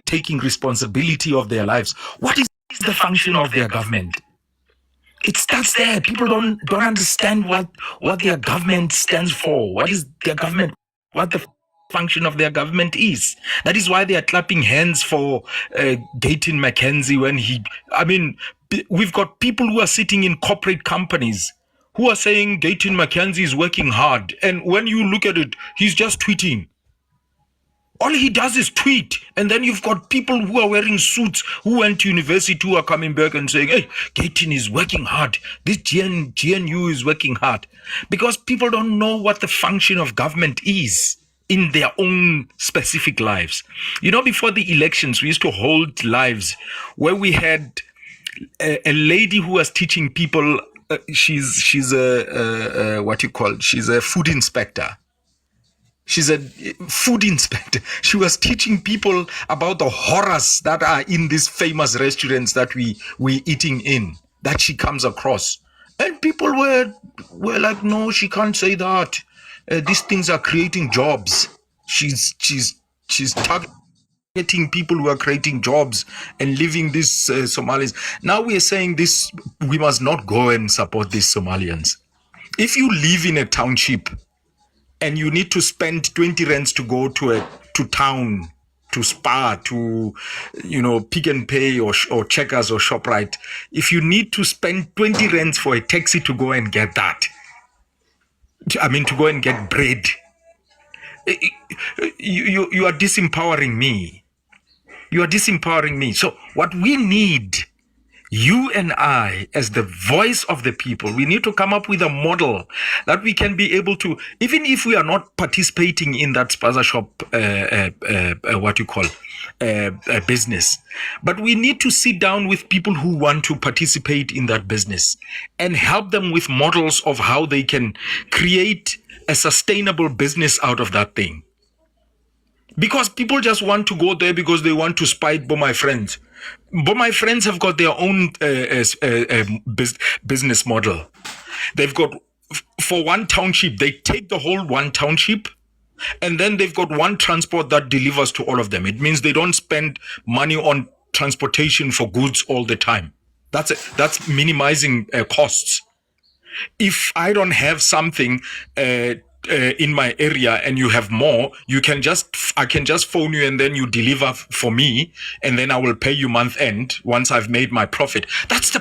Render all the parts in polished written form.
taking responsibility of their lives. What is the function of their government? It starts there. People don't understand what their government stands for. What is their government? What the function of their government is. That is why they are clapping hands for Gayton McKenzie when we've got people who are sitting in corporate companies who are saying Gayton McKenzie is working hard. And when you look at it, he's just tweeting. All he does is tweet. And then you've got people who are wearing suits who went to university who are coming back and saying, hey, Gayton is working hard. This GNU is working hard. Because people don't know what the function of government is in their own specific lives. You know, before the elections, we used to hold lives where we had a lady who was teaching people. She's a food inspector. She's a food inspector. She was teaching people about the horrors that are in these famous restaurants that we eating in, that she comes across. And people were like, no, she can't say that. These things are creating jobs. She's targeting people who are creating jobs and leaving these Somalis. Now we are saying this, we must not go and support these Somalians. If you live in a township and you need to spend 20 rands to go to town, to Spar, to, Pick and Pay or Checkers or ShopRite, if you need to spend 20 rands for a taxi to go and get that, to go and get bread, you are disempowering me. You are disempowering me. So what we need, you and I, as the voice of the people, we need to come up with a model that we can be able to, even if we are not participating in that Spaza shop, business, but we need to sit down with people who want to participate in that business and help them with models of how they can create a sustainable business out of that thing. Because people just want to go there because they want to spite my friends. But my friends have got their own business model. They've got, for one township, they take the whole one township, and then they've got one transport that delivers to all of them. It means they don't spend money on transportation for goods all the time. That's minimizing costs. If I don't have something in my area and you have more, I can just phone you and then you deliver for me, and then I will pay you month end once I've made my profit. That's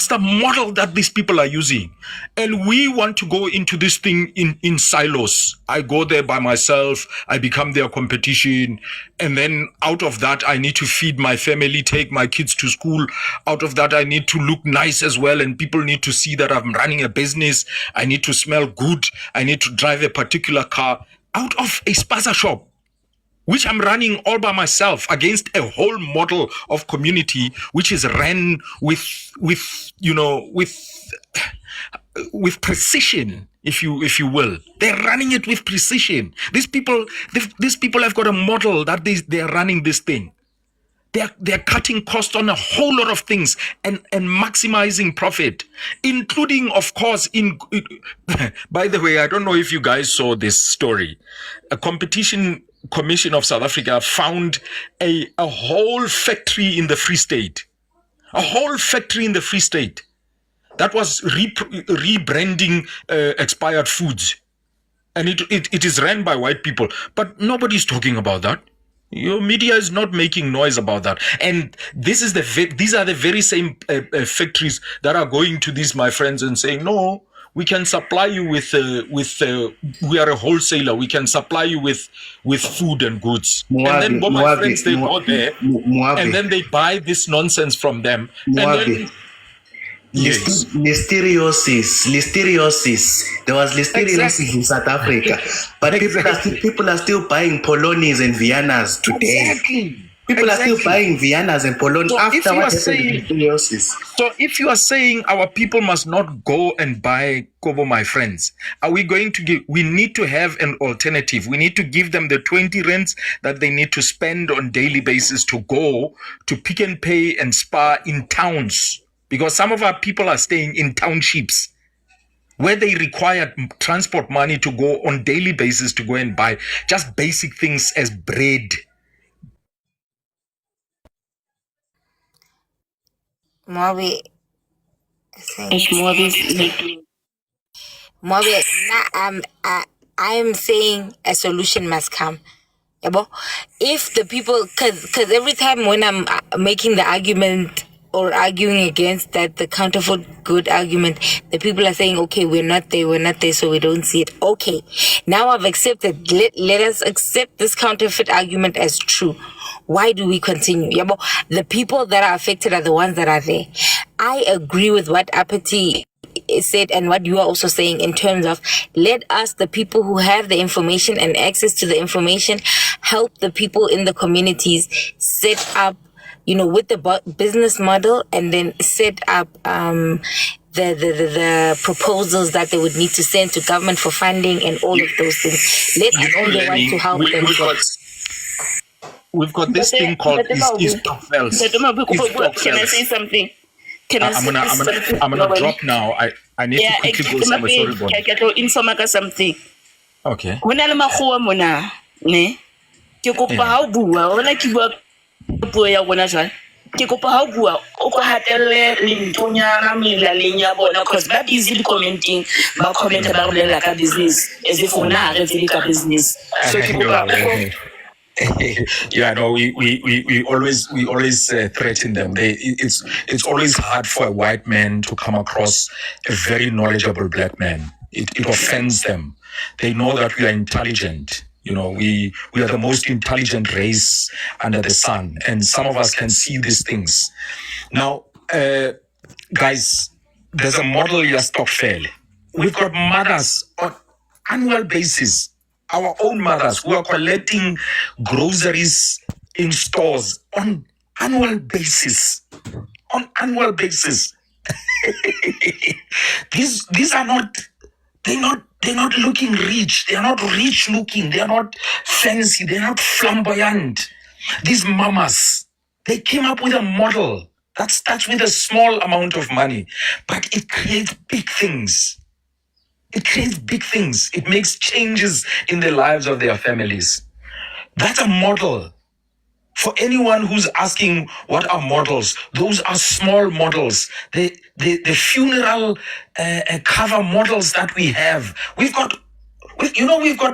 the model that these people are using. And we want to go into this thing in silos. I go there by myself, I become their competition, and then out of that I need to feed my family, take my kids to school. Out of that I need to look nice as well, and people need to see that I'm running a business. I need to smell good. I need to drive a particular car out of a Spaza shop, which I'm running all by myself against a whole model of community, which is ran with precision, if you will. They're running it with precision. These people have got a model that they are running this thing. They're cutting costs on a whole lot of things and maximizing profit, including, of course, by the way, I don't know if you guys saw this story. A competition commission of South Africa found a whole factory in the Free State. A whole factory in the Free State that was rebranding expired foods. And it is run by white people. But nobody's talking about that. Your media is not making noise about that. And these are the very same factories that are going to these, my friends, and saying, no, we can supply you with we are a wholesaler. We can supply you with food and goods. And then my friends, they go there and then they buy this nonsense from them. And then, yes. Listeriosis. There was listeriosis in South Africa, but people are still buying Polonis and Viennas today. Exactly. People are still buying Viennas and Polonis after what happened with listeriosis. So if you are saying our people must not go and buy Kobo, my friends, are we going to we need to have an alternative. We need to give them the 20 rands that they need to spend on daily basis to go to Pick and Pay and Spar in towns. Because some of our people are staying in townships where they require transport money to go on daily basis to go and buy just basic things as bread, Mobi, Mobi, I'm saying a solution must come. If the people, because every time when I'm making the argument or arguing against that, the counterfeit good argument, the people are saying, okay, we're not there, so we don't see it. Okay, now I've accepted. Let us accept this counterfeit argument as true. Why do we continue? The people that are affected are the ones that are there. I agree with what Apathy said and what you are also saying in terms of, let us, the people who have the information and access to the information, help the people in the communities set up, with the business model, and then set up the proposals that they would need to send to government for funding and all of those things. Let us be the ones to help them. We've got this thing called Eastokvels. Can I say something? I'm gonna drop now. I need to quickly go somewhere. Sorry, Bonnie. Ke tlo informa ka something. Okay. Ho na le makgowa mona, ne? Ke kopa ha o bua, hona ke bua puo ya rona jwale. Ke kopa ha o bua, o ko hatelle lentonyana melaleng ya bona, cause ba busy commenting, ba comment ba bolela ka business, as if hona ha re tsebe ka business. So ke kopa Yeah, no, we always threaten them. It's always hard for a white man to come across a very knowledgeable black man. It offends them. They know that we are intelligent. We are the most intelligent race under the sun, and some of us can see these things. Now, guys, there's a model here, Stokvel. We've got mothers on annual basis. Our own mothers who are collecting groceries in stores on annual basis. These are not, they're not looking rich. They're not rich looking. They're not fancy. They're not flamboyant. These mamas, they came up with a model that starts with a small amount of money, but it creates big things. It makes changes in the lives of their families. That's a model. For anyone who's asking what are models, those are small models. The funeral cover models that we have. We've got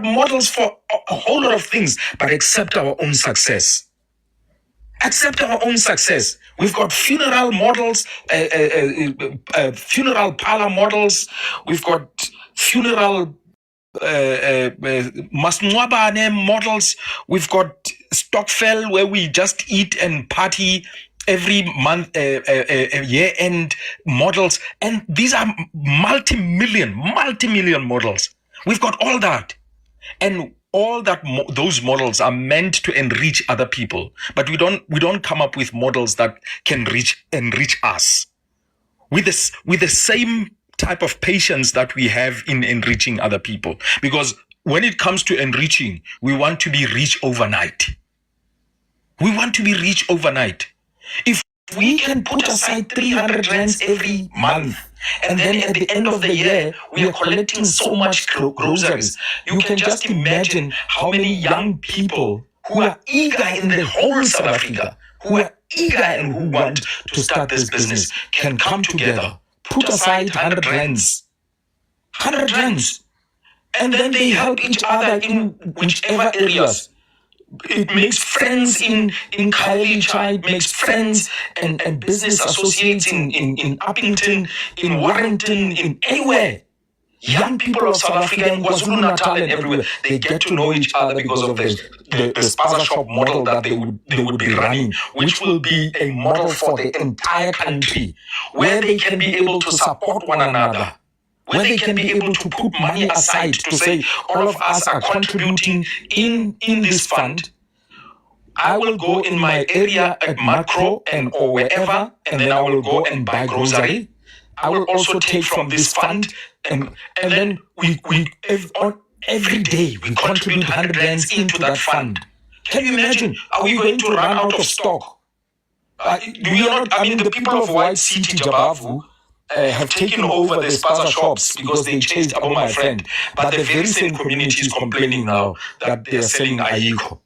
models for a whole lot of things, but except our own success. We've got funeral models, funeral parlor models. We've got funeral masnwabane models. We've got Stokvel, where we just eat and party every month, year-end models. And these are multi-million models. We've got all that. And all that those models are meant to enrich other people, but we don't come up with models that can enrich us with the same type of patience that we have in enriching other people. Because when it comes to enriching, we want to be rich overnight. If we can put aside 300 rands every month, and then at the end of the year, we are collecting so much groceries. You can just imagine how many young people who are eager in the whole South Africa, who are eager and who want to start this business, can come together, put aside 100 rands, and then they help each other in whichever areas. It makes friends in Khayelitsha, it makes friends and business associates in Uppington, in Warrington, in anywhere. Young people of South Africa, in KwaZulu-Natal and everywhere, they get to know each other because of the Spaza shop model that they would be running, which will be a model for the entire country, where they can be able to support one another, where they can be able to put money aside to say, all of us are contributing in this fund. I will go in my area at Macro or wherever, and then I will go and buy grocery. I will also take from this fund, and then we every day we contribute 100 rands into that fund. Can you imagine? Are we going to run out of stock? The people of White City, Jabavu, have taken over the Spaza shops because they chased Abo, my friend. But the very same community is complaining now that they are selling Aiko.